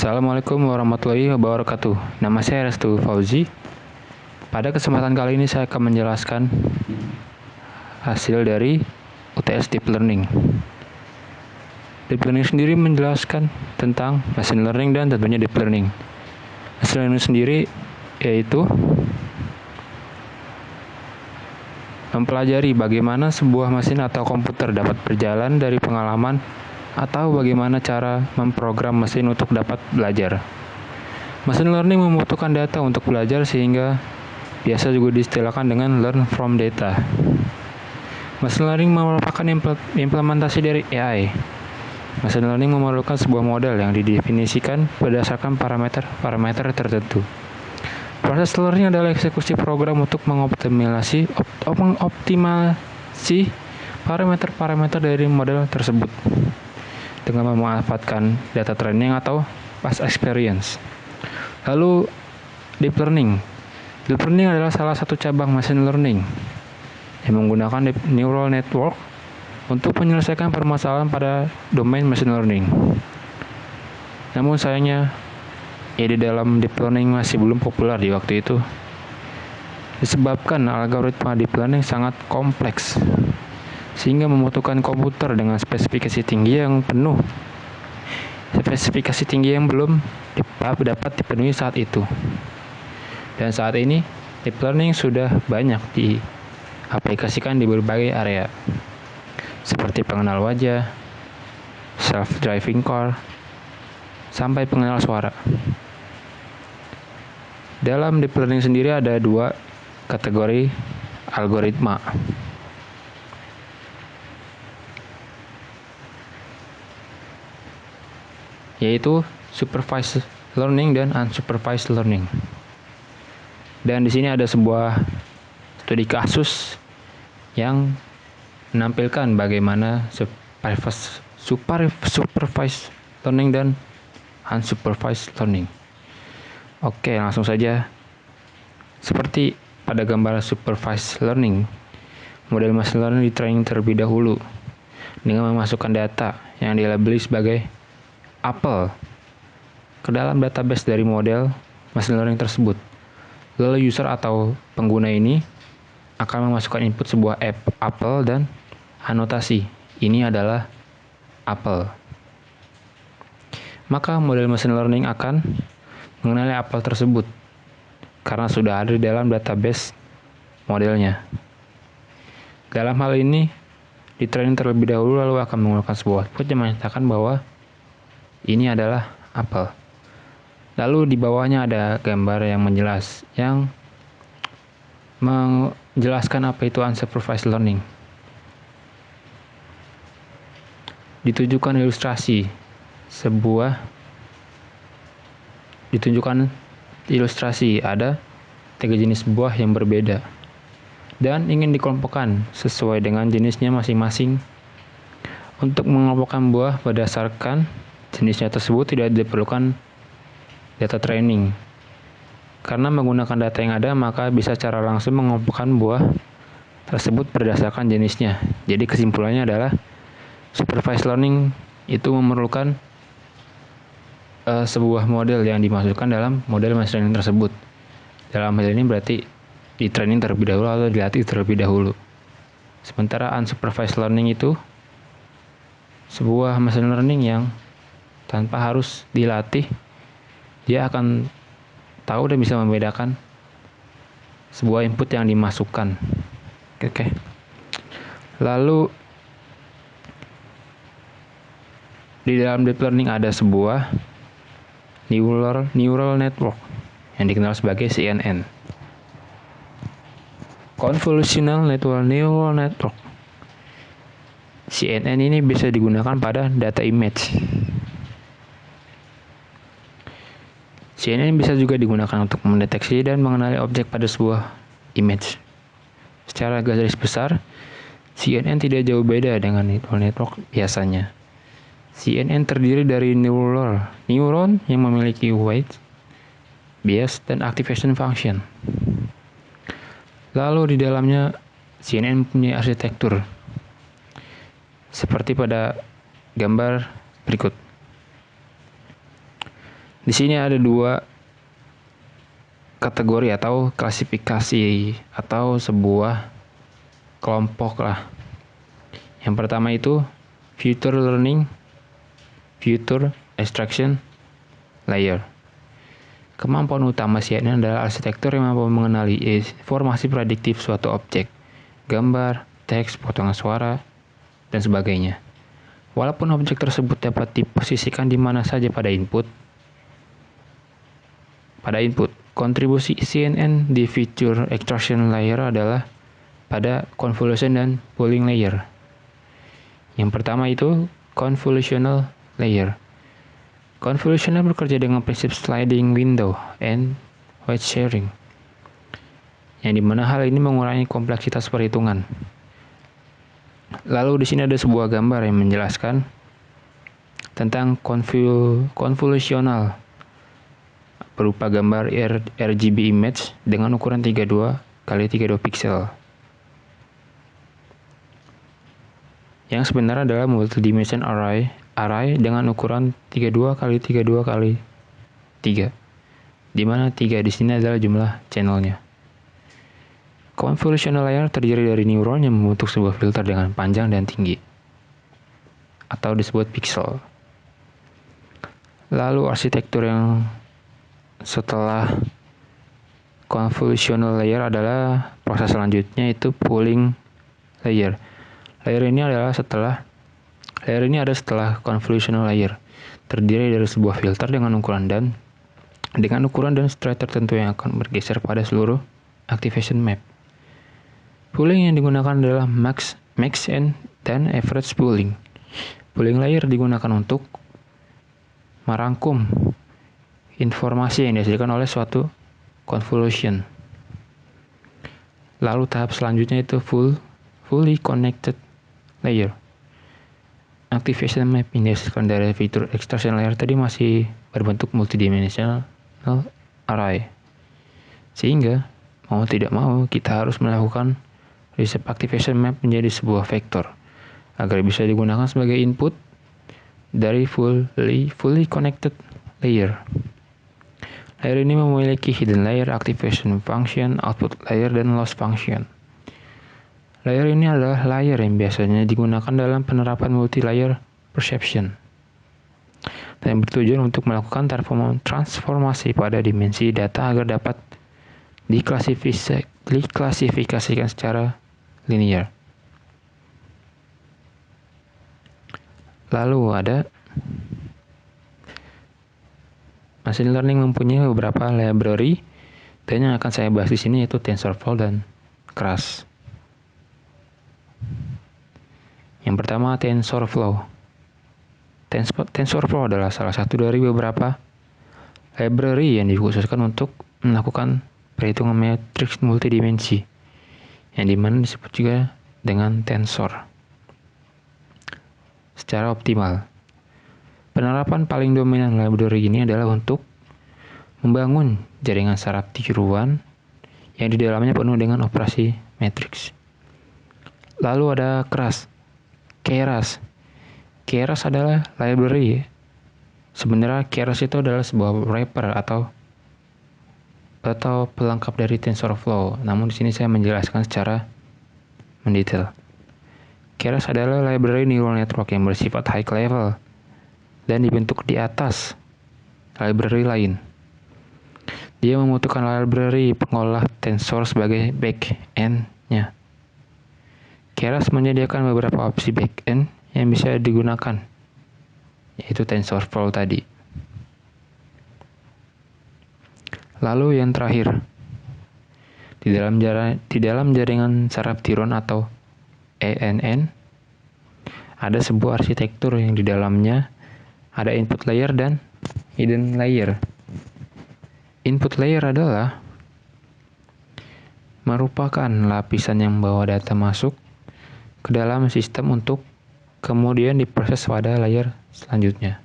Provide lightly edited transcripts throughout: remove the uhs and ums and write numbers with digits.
Assalamualaikum warahmatullahi wabarakatuh. Nama saya Restu Fauzi. Pada kesempatan kali ini saya akan menjelaskan hasil dari UTS Deep Learning. Deep Learning sendiri menjelaskan tentang Machine Learning dan tentunya Deep Learning. Machine Learning sendiri yaitu mempelajari bagaimana sebuah mesin atau komputer dapat berjalan dari pengalaman atau bagaimana cara memprogram mesin untuk dapat belajar. Machine learning membutuhkan data untuk belajar sehingga biasa juga diistilahkan dengan learn from data. Machine learning merupakan implementasi dari AI. Machine learning memerlukan sebuah model yang didefinisikan berdasarkan parameter tertentu. Proses learning adalah eksekusi program untuk mengoptimasi parameter-parameter dari model tersebut dengan memanfaatkan data training atau past experience. Lalu deep learning. Deep learning adalah salah satu cabang machine learning yang menggunakan deep neural network untuk menyelesaikan permasalahan pada domain machine learning. Namun sayangnya, di dalam deep learning masih belum populer di waktu itu. Disebabkan algoritma deep learning sangat kompleks, sehingga membutuhkan komputer dengan spesifikasi tinggi yang belum dapat dipenuhi saat itu. Dan saat ini, deep learning sudah banyak diaplikasikan di berbagai area, seperti pengenal wajah, self-driving car, sampai pengenal suara. Dalam deep learning sendiri ada dua kategori algoritma, yaitu supervised learning dan unsupervised learning. Dan di sini ada sebuah studi kasus yang menampilkan bagaimana supervised learning dan unsupervised learning. Oke, langsung saja. Seperti pada gambar supervised learning, model machine learning di-training terlebih dahulu dengan memasukkan data yang dilabeli sebagai apel ke dalam database dari model machine learning tersebut. Lalu user atau pengguna ini akan memasukkan input sebuah apel dan anotasi, ini adalah apel. Maka model machine learning akan mengenali apel tersebut karena sudah ada di dalam database modelnya. Dalam hal ini, di training terlebih dahulu lalu akan menggunakan sebuah output yang menyatakan bahwa ini adalah apel. Lalu di bawahnya ada gambar yang menjelaskan apa itu unsupervised learning. Ditunjukkan ilustrasi ada 3 jenis buah yang berbeda dan ingin dikelompokkan sesuai dengan jenisnya masing-masing. Untuk mengelompokkan buah berdasarkan jenisnya tersebut tidak diperlukan data training. Karena menggunakan data yang ada, maka bisa secara langsung mengelompokkan buah tersebut berdasarkan jenisnya. Jadi kesimpulannya adalah supervised learning itu memerlukan sebuah model yang dimasukkan dalam model machine learning tersebut. Dalam hal ini berarti di training terlebih dahulu atau dilatih terlebih dahulu. Sementara unsupervised learning itu sebuah machine learning yang tanpa harus dilatih, dia akan tahu dan bisa membedakan sebuah input yang dimasukkan. Oke. Lalu di dalam deep learning ada sebuah neural network yang dikenal sebagai CNN. Convolutional Neural Network. CNN ini bisa digunakan pada data image. CNN bisa juga digunakan untuk mendeteksi dan mengenali objek pada sebuah image. Secara garis besar, CNN tidak jauh beda dengan neural network biasanya. CNN terdiri dari neuron yang memiliki weight, bias, dan activation function. Lalu di dalamnya CNN mempunyai arsitektur seperti pada gambar berikut. Di sini ada dua kategori atau klasifikasi atau sebuah kelompok lah. Yang pertama itu Feature Learning, Feature Extraction Layer. Kemampuan utama CNN adalah arsitektur yang mampu mengenali informasi prediktif suatu objek, gambar, teks, potongan suara, dan sebagainya. Walaupun objek tersebut dapat diposisikan di mana saja pada input, kontribusi CNN di Feature Extraction Layer adalah pada Convolution dan Pooling Layer. Yang pertama itu Convolutional Layer. Convolutional bekerja dengan prinsip sliding window and weight sharing, yang dimana hal ini mengurangi kompleksitas perhitungan. Lalu di sini ada sebuah gambar yang menjelaskan tentang convolutional berupa gambar RGB image dengan ukuran 32 x 32 pixel. Yang sebenarnya adalah multidimension array dengan ukuran 32 x 32 x 3, di mana 3 di sini adalah jumlah channelnya. Convolutional layer terdiri dari neuron yang membentuk sebuah filter dengan panjang dan tinggi, atau disebut pixel. Lalu arsitektur yang setelah convolutional layer adalah proses selanjutnya itu pooling layer. Layer ini ada setelah convolutional layer, terdiri dari sebuah filter dengan ukuran dan straight tertentu yang akan bergeser pada seluruh activation map. Pooling yang digunakan adalah max dan average pooling. Pooling layer digunakan untuk merangkum informasi yang dihasilkan oleh suatu convolution. Lalu tahap selanjutnya itu fully connected layer. Activation map yang dihasilkan dari Feature Extraction Layer tadi masih berbentuk multidimensional array. Sehingga mau tidak mau kita harus melakukan reset activation map menjadi sebuah vektor agar bisa digunakan sebagai input dari fully connected layer. Layer ini memiliki hidden layer, activation function, output layer, dan loss function. Layer ini adalah layer yang biasanya digunakan dalam penerapan multi-layer perception dan bertujuan untuk melakukan transformasi pada dimensi data agar dapat diklasifikasikan secara linear. Lalu ada machine learning mempunyai beberapa library, dan yang akan saya bahas di sini yaitu TensorFlow dan Keras. Yang pertama TensorFlow. TensorFlow adalah salah satu dari beberapa library yang dikhususkan untuk melakukan perhitungan matriks multidimensi, yang dimana disebut juga dengan tensor. Secara optimal, penerapan paling dominan library ini adalah untuk membangun jaringan saraf tiruan yang di dalamnya penuh dengan operasi matriks. Lalu ada Keras. Keras adalah library. Sebenarnya Keras itu adalah sebuah wrapper atau pelengkap dari TensorFlow. Namun di sini saya menjelaskan secara mendetail. Keras adalah library neural network yang bersifat high level dan dibentuk di atas library lain. Dia membutuhkan library pengolah tensor sebagai back-end-nya. Keras menyediakan beberapa opsi back-end yang bisa digunakan, yaitu TensorFlow tadi. Lalu yang terakhir, di dalam jaringan saraf tiruan atau ANN, ada sebuah arsitektur yang di dalamnya ada input layer dan hidden layer. Input layer adalah merupakan lapisan yang membawa data masuk ke dalam sistem untuk kemudian diproses pada layer selanjutnya.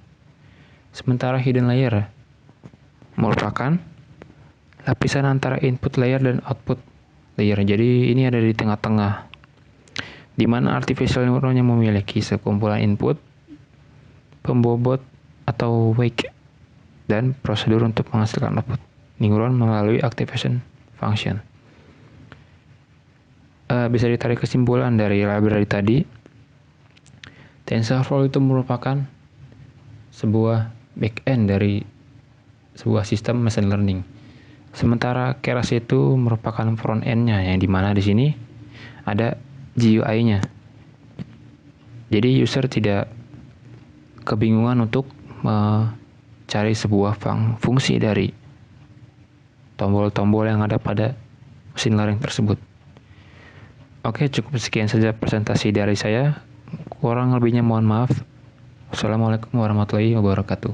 Sementara hidden layer merupakan lapisan antara input layer dan output layer. Jadi ini ada di tengah-tengah, di mana artificial neuron yang memiliki sekumpulan input, pembobot atau wake, dan prosedur untuk menghasilkan output neuron melalui activation function. Bisa ditarik kesimpulan dari library tadi, TensorFlow itu merupakan sebuah back-end dari sebuah sistem machine learning. Sementara Keras itu merupakan front-end-nya, yang dimana di sini ada GUI-nya. Jadi user tidak kebingungan untuk mencari sebuah fungsi dari tombol-tombol yang ada pada machine learning tersebut. Oke, cukup sekian saja presentasi dari saya. Kurang lebihnya mohon maaf. Wassalamualaikum warahmatullahi wabarakatuh.